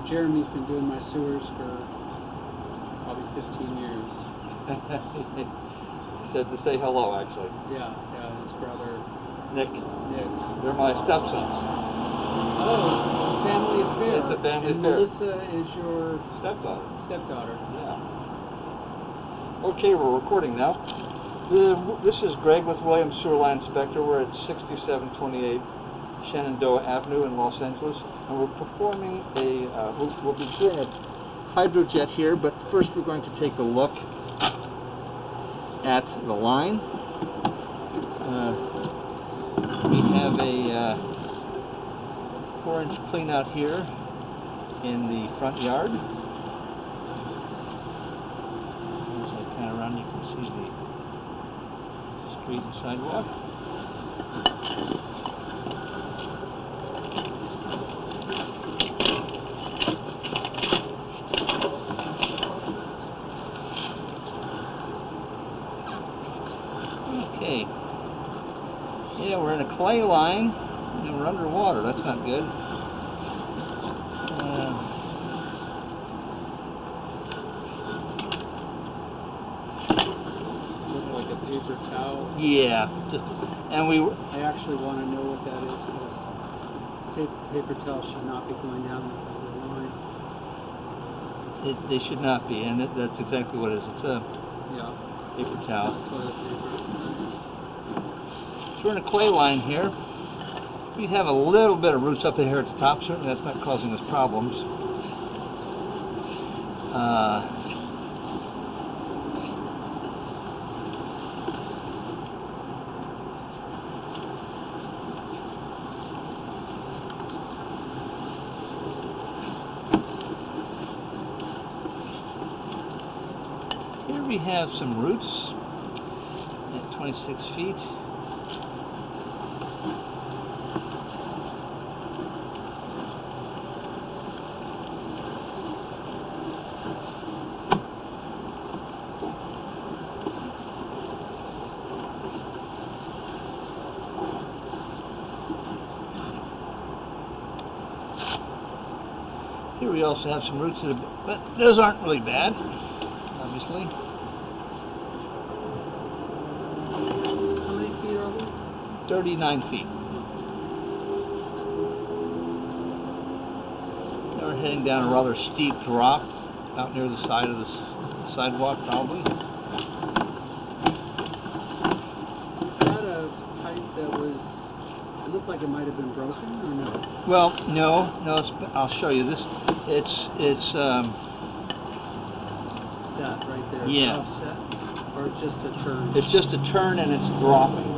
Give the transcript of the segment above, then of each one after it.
Jeremy's been doing my sewers for probably 15 years. Said to say hello, actually. Yeah, his brother. Nick. They're my stepsons. Oh, family affair. It's a family and affair. Melissa is your stepdaughter. Yeah. Okay, we're recording now. This is Greg with Williams Sewer Line Inspector. We're at 6728 Shenandoah Avenue in Los Angeles, and we're performing we'll be doing a hydrojet here, but first we're going to take a look at the line. We have a 4-inch clean out here in the front yard. As I pan around, you can see the street and sidewalk. Okay. Yeah, we're in a clay line and we're underwater. That's not good. Looks like a paper towel. Yeah, I actually want to know what that is, because paper towels should not be going down the line. They should not be, and that's exactly what it is. It's a paper towel. Toilet paper. So we're in a clay line here. We have a little bit of roots up here at the top. Certainly that's not causing us problems. Here we have some roots at 26 feet. Here we also have some roots but those aren't really bad, obviously. How many feet are we? 39 feet. Now we're heading down a rather steep drop out near the side of the sidewalk, probably. Is that a pipe that was... It looked like it might have been broken, or no? Well, no. I'll show you this. It's that right there. Yeah. Offset, or just a turn. It's just a turn and it's dropping.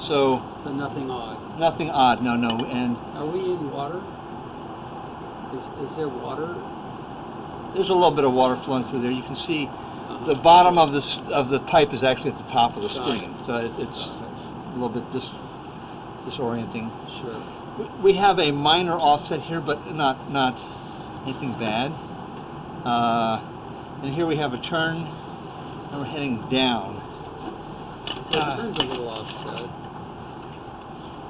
So nothing odd. Nothing odd. No. And are we in water? Is there water? There's a little bit of water flowing through there. You can see the bottom of the pipe is actually at the top of the screen, so it's a little bit disorienting. Sure. We have a minor offset here, but not anything bad. And here we have a turn, and we're heading down. So it turns a little offset,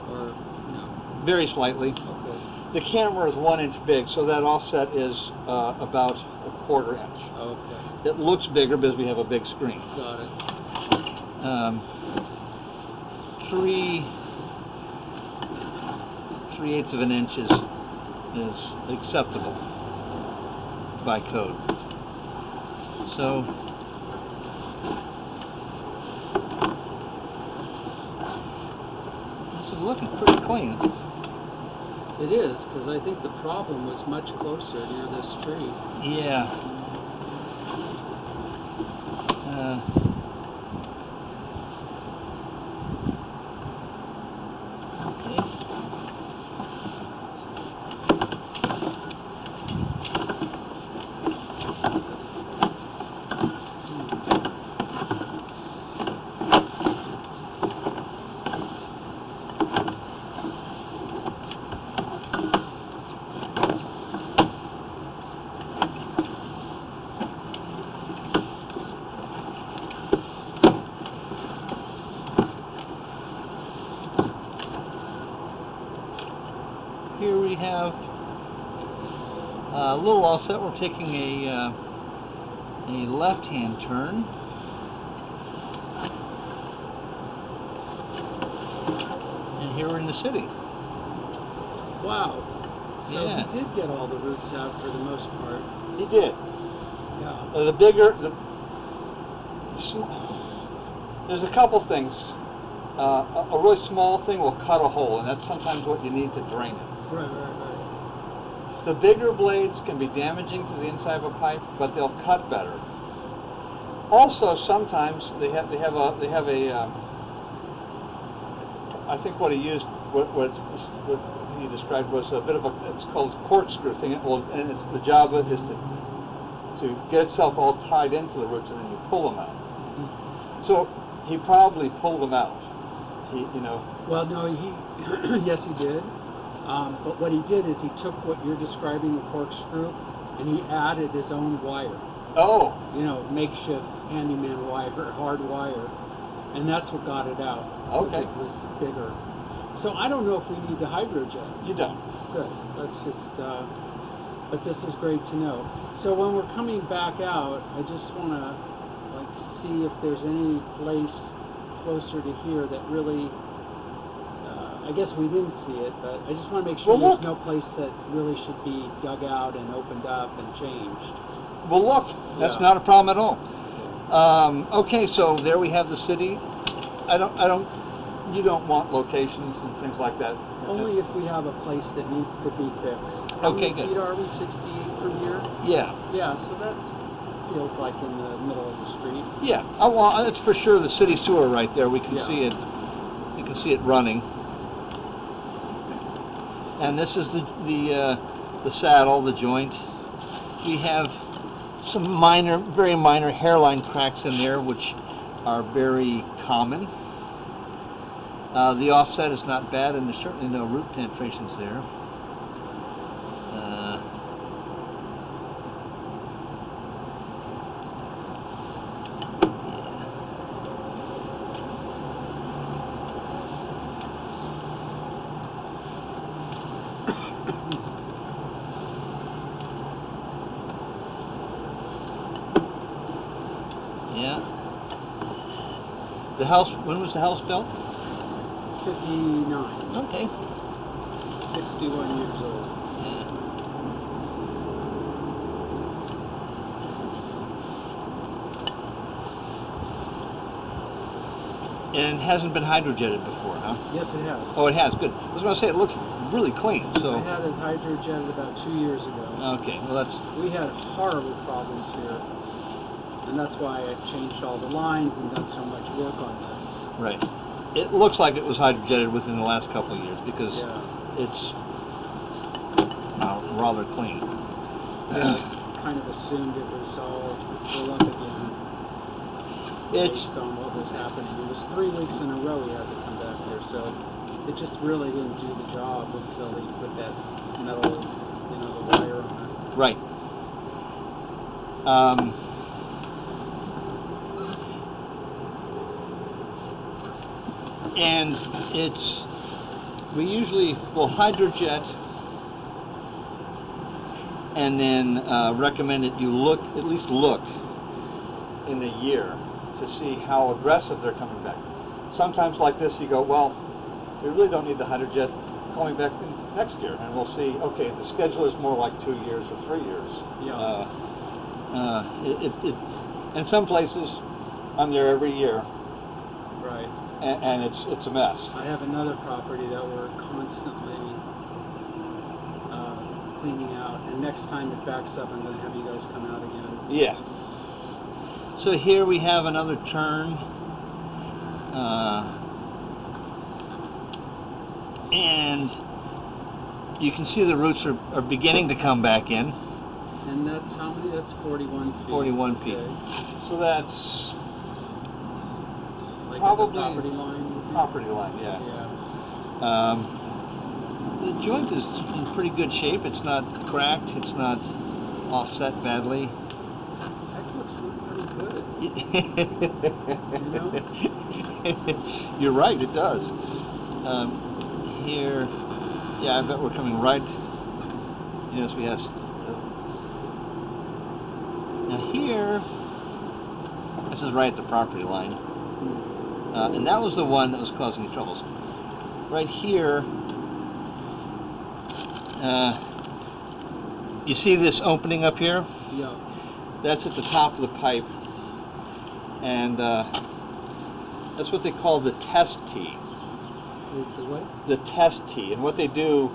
or no? Very slightly. Okay. The camera is 1 inch big, so that offset is about a 1/4 inch. Okay. It looks bigger because we have a big screen. Got it. 3/8 of an inch is acceptable by code. So this is looking pretty clean. It is, because I think the problem was much closer near this tree. Yeah. Here we have A little offset, we're taking a left-hand turn. And here we're in the city. Wow. So Yeah. he did get all the roots out for the most part. He did. Yeah. There's a couple things. A really small thing will cut a hole, and that's sometimes what you need to drain it. Right. The bigger blades can be damaging to the inside of a pipe, but they'll cut better. Also, sometimes they have a I think what he used, what he described was a bit of a, it's called corkscrew thing. And it's the job of it is to get itself all tied into the roots, and then you pull them out. So he probably pulled them out. Well, no, yes, he did. But what he did is he took what you're describing, the corkscrew, and he added his own wire. Oh. Makeshift handyman wire, hard wire, and that's what got it out. Okay. It was bigger. So I don't know if we need the hydrojet. You don't. Good. That's just. But this is great to know. So when we're coming back out, I just want to see if there's any place closer to here that really. I guess we didn't see it, but I just want to make sure there's no place that really should be dug out and opened up and changed. Well, look, that's not a problem at all. Okay, so there we have the city. You don't want locations and things like that. Only if we have a place that needs to be fixed. How many feet are we? 68 from here? Yeah. Yeah, so that feels like in the middle of the street. Yeah. Oh, well, it's for sure the city sewer right there. We can see it. You can see it running. And this is the saddle, the joint. We have some very minor hairline cracks in there, which are very common. The offset is not bad, and there's certainly no root penetrations there. Yeah. The house, when was the house built? 59. Okay. 61 years old. Yeah. And it hasn't been hydrojetted before, huh? Yes, it has. Oh, it has. Good. I was going to say, it looks really clean. So. I had it hydrojetted about 2 years ago. Okay. Well, We had horrible problems here. And that's why I changed all the lines and done so much work on this. Right. It looks like it was hydrojetted within the last couple of years because it's rather clean. Yeah, kind of assumed it was all full up again. Based on what was happening. It was 3 weeks in a row he had to come back here, so it just really didn't do the job until he put that metal, the wire on it. Right. And we usually will hydrojet and then recommend that you at least look in a year to see how aggressive they're coming back. Sometimes like this you go, well, we really don't need the hydrojet coming back next year, and we'll see, okay, the schedule is more like 2 years or 3 years. Yeah. In some places, I'm there every year. Right. And it's a mess. I have another property that we're constantly cleaning out, and next time it backs up, I'm going to have you guys come out again. Yeah. So here we have another turn, and you can see the roots are beginning to come back in. And that's how many? That's 41 feet. 41 feet. Okay. So that's probably the property line. Property line, yeah. The joint is in pretty good shape. It's not cracked. It's not offset badly. That looks pretty good. You're right. It does. Here, yeah, I bet we're coming right. Yes, we have Now here, this is right at the property line, and that was the one that was causing the troubles. Right here, you see this opening up here? Yeah. That's at the top of the pipe, and that's what they call the test tee. The what? The test tee, and what they do,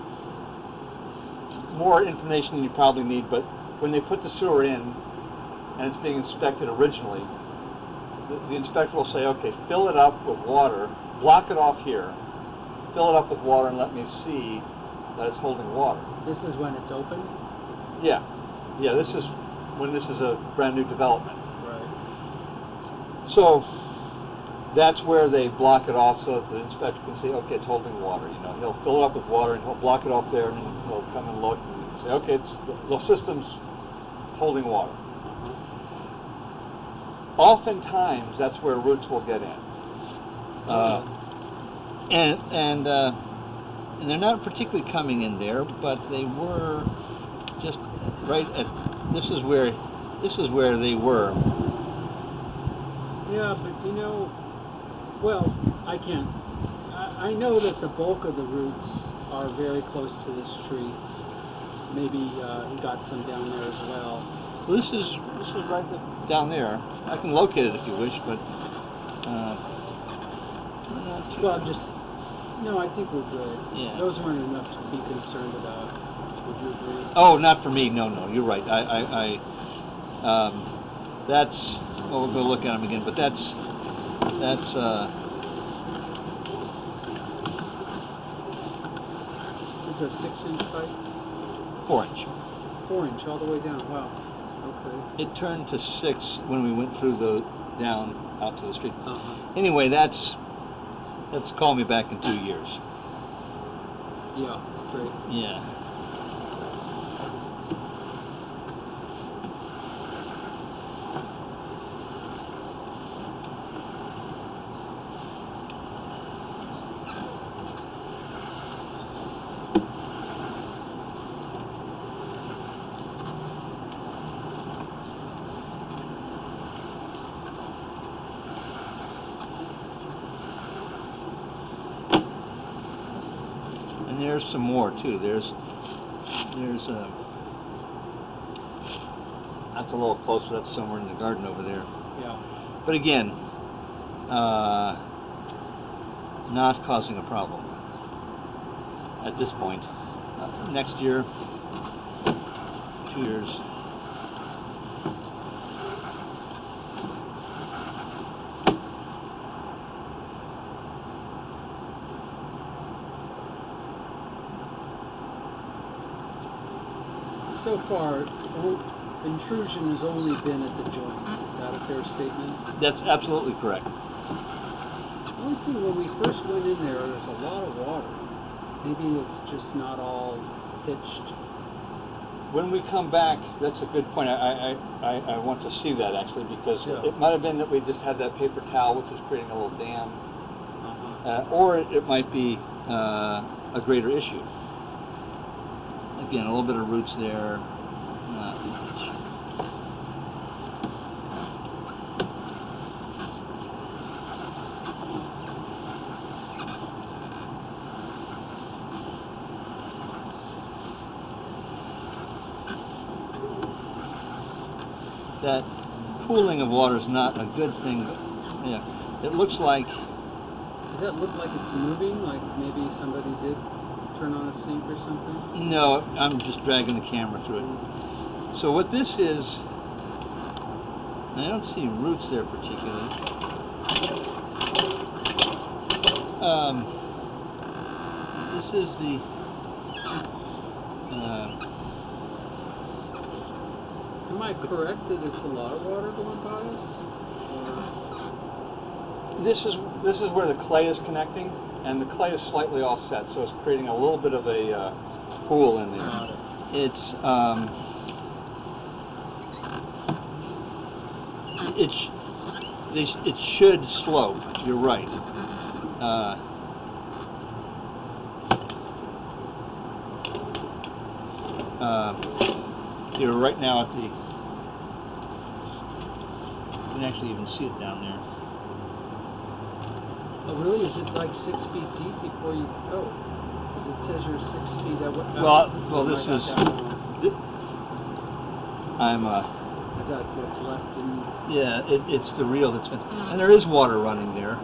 more information than you probably need, but when they put the sewer in and it's being inspected originally, the inspector will say, okay, fill it up with water, block it off here, fill it up with water and let me see that it's holding water. This is when it's open? Yeah, this is when this is a brand new development. Right. So that's where they block it off so that the inspector can see, okay, it's holding water. You know, he'll fill it up with water and he'll block it off there, and then he'll come and look and say, okay, the system's holding water. Oftentimes, that's where roots will get in, and they're not particularly coming in there, but they were just right at. This is where they were. Yeah, but you know. Well, I can't. I know that the bulk of the roots are very close to this tree. Maybe he got some down there as well. Well, this is right down there. I can locate it if you wish, but well, just no. I think we're good. Yeah. Those weren't enough to be concerned about. Would you agree? Oh, not for me. No, you're right. That's. Well, we'll go look at them again, but that's. Is it a 6-inch pipe? 4-inch. 4-inch all the way down. Wow. Okay. It turned to 6 when we went through down out to the street. Anyway, that's call me back in 2 years. Yeah. Great. Yeah. And there's some more too. There's that's a little closer. That's somewhere in the garden over there. Yeah. But again, not causing a problem at this point. Next year, 2 years. So far, intrusion has only been at the joint. Is that a fair statement? That's absolutely correct. The only thing, when we first went in there's a lot of water. Maybe it's just not all pitched. When we come back, that's a good point. I want to see that actually, because it might have been that we just had that paper towel, which was creating a little dam, or it might be a greater issue. Again, a little bit of roots there, not much. That pooling of water is not a good thing. Yeah, it looks like. Does that look like it's moving? Like maybe somebody did turn on a sink or something? No, I'm just dragging the camera through it. So what this is, I don't see roots there particularly. This is the am I correct that it's a lot of water going by us? This is where the clay is connecting, and the clay is slightly offset, so it's creating a little bit of a pool in there. It should slope. You're right. You're right now at the can actually even see it down there. Oh, really? Is it like 6 feet deep before you go? Because it says you're 6 feet. Well, this is. I'm. I got what's left in. Yeah, it's the reel that's been, and there is water running there.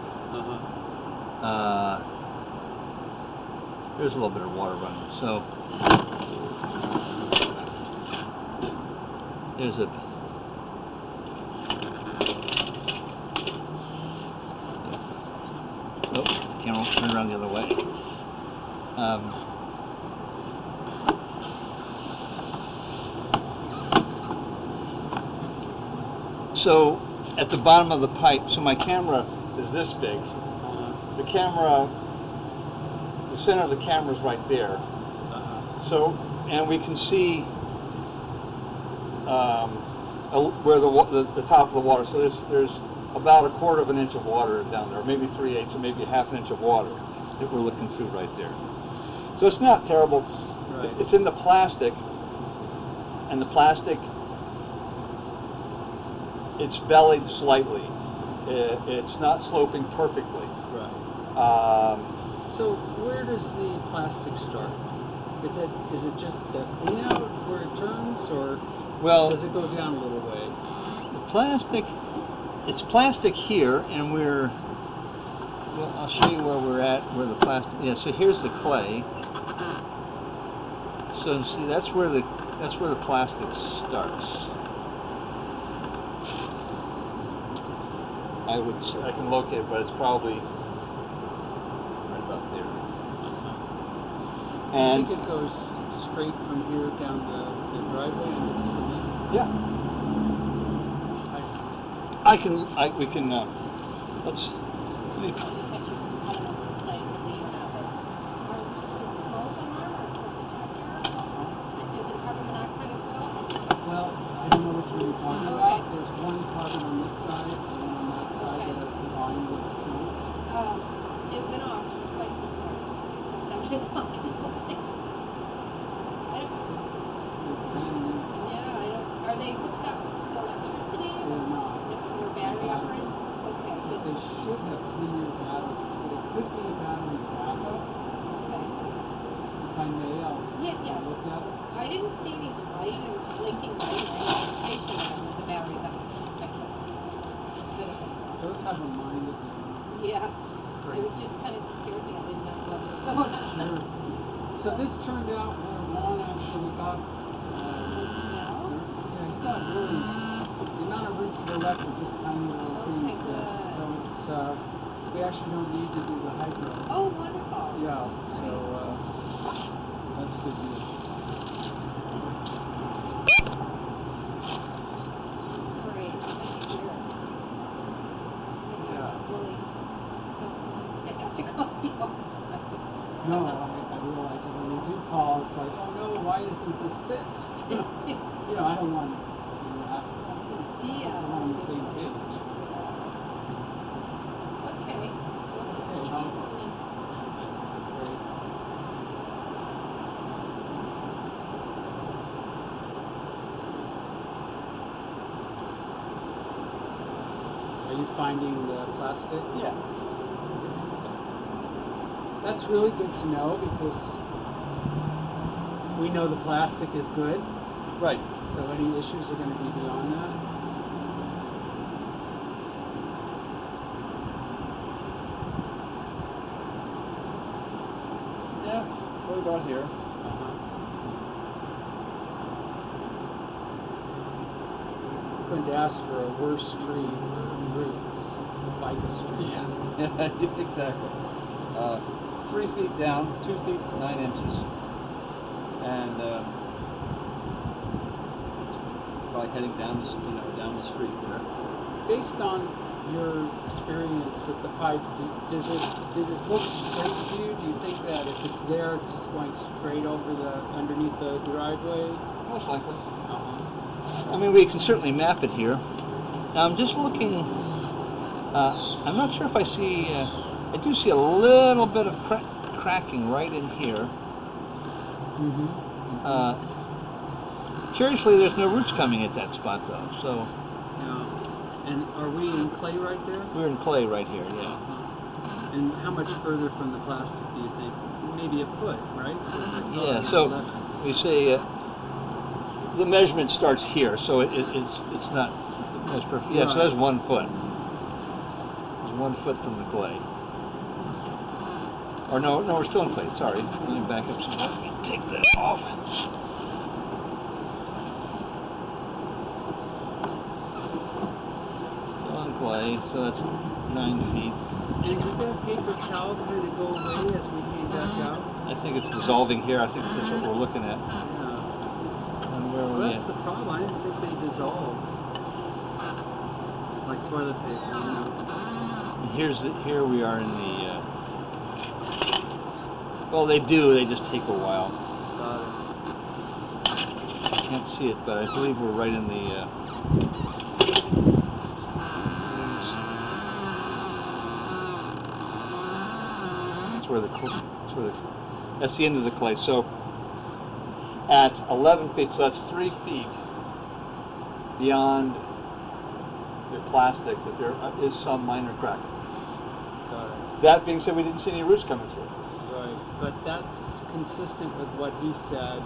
There's a little bit of water running, so there's a. Oh, camera will turn around the other way. So at the bottom of the pipe, so my camera is this big. The camera, the center of the camera is right there. So, and we can see where the top of the water. So there's about 1/4 of an inch of water down there, maybe 3/8, or maybe 1/2 inch of water that we're looking through right there. So it's not terrible. Right. It's in the plastic, and the plastic, it's bellied slightly. It's not sloping perfectly. Right. So where does the plastic start? Is it just the clean out where it turns, or does it go down a little way? The plastic, it's plastic here, and I'll show you where we're at, where the plastic, yeah, so here's the clay. So see, that's where the plastic starts. I can locate it, but it's probably right about there. And I think it goes straight from here down the driveway into the cement. Yeah. We can, let's. Well, I don't know which one you're talking about. There's one carbon on this side and one on that side that are combined with snow. It went off twice before. I'm just talking. Are they hooked up to electricity? They're not. They're battery operated? Okay. But they should have 3-year batteries. But it could be a battery backup. Okay. If I may, I'll look at it. I didn't see any light or blinking light or any indication that it was a battery backup. Those have a mind of their own. Yeah. It was just kind of scared me. I didn't know what was going on. Sure. So this turned out where Juan actually got, he got really, the amount of roots that are left are just tiny little things. So it's, we actually don't need to do the hydro. Oh, wonderful. Yeah, so that's good news. Great. Yeah. Really. I have to call you. No, I realize that when you do call, it's like, oh no, why isn't this fixed? You know, I don't want to have to. Yeah. We're on the same page. Okay. Okay, how? Great. Are you finding the plastic? Yeah. That's really good to know because we know the plastic is good. Right. So any issues are going to be beyond that. Yeah, what about here? I'm going to ask for a worse tree for roots, ficus tree. Yeah, exactly. 3 feet down, 2 feet 9 inches, and probably heading down the street there. Based on your experience with the pipe, did it look straight to you? Do you think that if it's there, it's just going straight over underneath the driveway? Most likely. I mean, we can certainly map it here. Now, I'm just looking. I'm not sure if I see. I do see a little bit of cracking right in here. Curiously, there's no roots coming at that spot, though. So. Yeah. And are we in clay right there? We're in clay right here, yeah. Uh-huh. And how much further from the plastic do you think? Maybe a foot, right? Yeah, so we say the measurement starts here, so it's not as perfect. Yeah, so that's 1 foot. It's 1 foot from the clay. Or no, we're still in clay. Sorry, let me back up some more. Let me take that off. Still in clay, so that's 9 feet. And did that paper towel kind of go away as we came back out? I think it's dissolving here. I think that's what we're looking at. Yeah. And where are Well, we that's at? the problem. I didn't think they dissolved. Like toilet paper, you know. And here we are in the. Well, they do. They just take a while. Got it. I can't see it, but I believe we're right in the. That's the end of the clay. So at 11 feet, so that's 3 feet beyond the plastic, that there is some minor crack. Got it. That being said, we didn't see any roots coming through. Right. But that's consistent with what he said,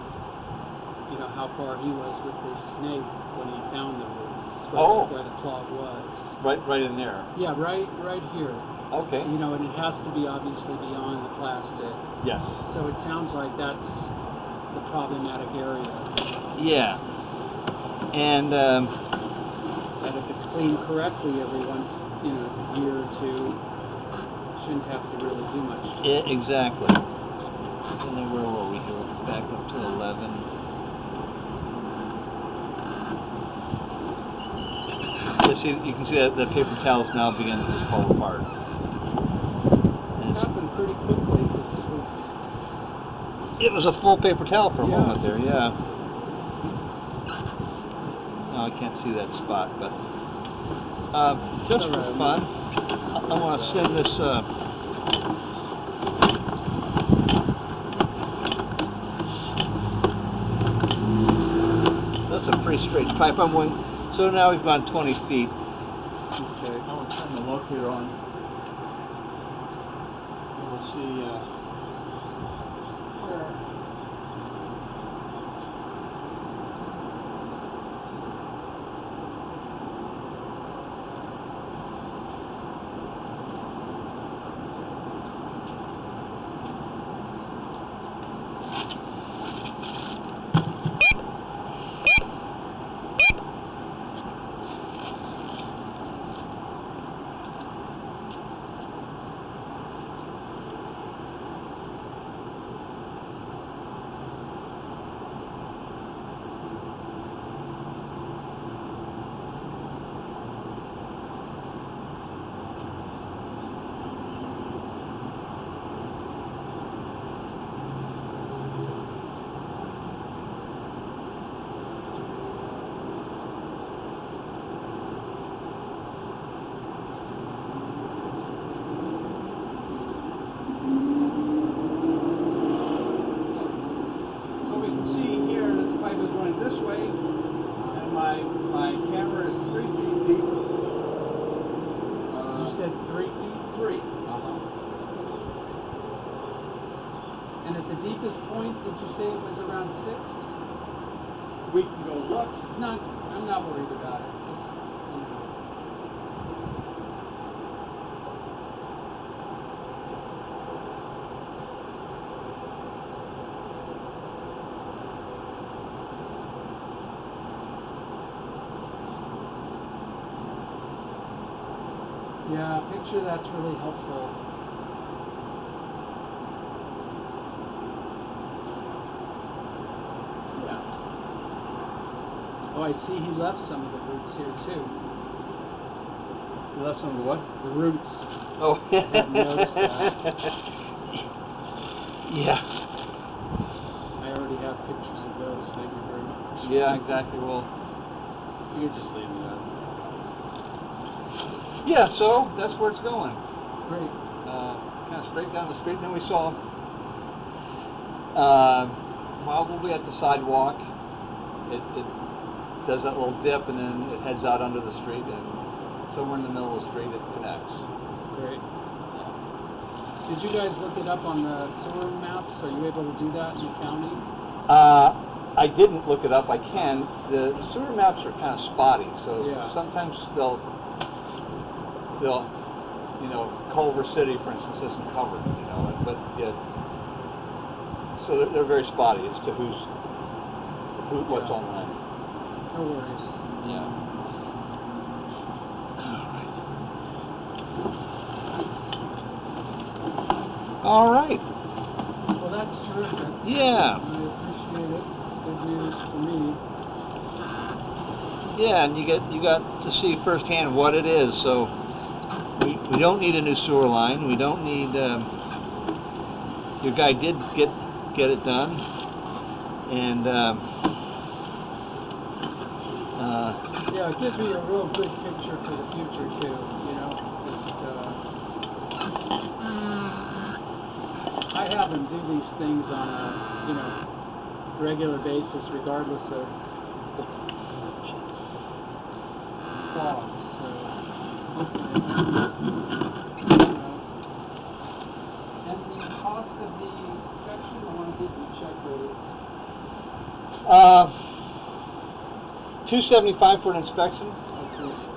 you know, how far he was with his snake when he found the roots. Where the clog was. Right in there. Yeah, right here. Okay. You know, and it has to be obviously beyond the plastic. Yes. So it sounds like that's the problematic area. Yeah. And That if it's cleaned correctly every once, you know, year or two, shouldn't have to really do much. Exactly. And then where were we here? Back up to 11. Yeah, see, you can see that the paper towel is now beginning to just fall apart. It happened pretty quickly. It was a full paper towel for a moment there, yeah. No, I can't see that spot, but just for fun, I want to send this. That's a pretty straight pipe. So now we've gone 20 feet. Okay. I will turn the look here on. We'll see where. My camera is 3 feet deep. You said 3 feet? 3. And at the deepest point, did you say it was around 6? We can go look. No, I'm not worried about it. Just, you know. Yeah, picture that's really helpful. Yeah. Oh, I see he left some of the roots here too. You left some of the what? The roots. Oh. I hadn't noticed that. Yeah. I already have pictures of those. Thank you very much. Yeah, exactly. Well, You can just leave it out. yeah, so that's where it's going. Great. Kind of straight down the street, and then we saw while we'll be at the sidewalk, it does that little dip, and then it heads out under the street, and somewhere in the middle of the street it connects. Great. Did you guys look it up on the sewer maps? Are you able to do that in the county? I didn't look it up. I can. The sewer maps are kind of spotty, so Yeah. sometimes they'll, you know, Culver City, for instance, isn't covered, you know, but yeah. So they're very spotty as to what's Yeah. online. No worries. Yeah. All right. Well, that's terrific. Yeah. I appreciate it. Good news for me. Yeah, and you got to see firsthand what it is. So we don't need a new sewer line. We don't need. Your guy did get it done, and Yeah, it gives me a real good picture for the future too. You know, just I have them do these things on a regular basis, regardless of the fog. So hopefully, and the cost of the inspection, I want to get you check with it. $275 for an inspection. Okay.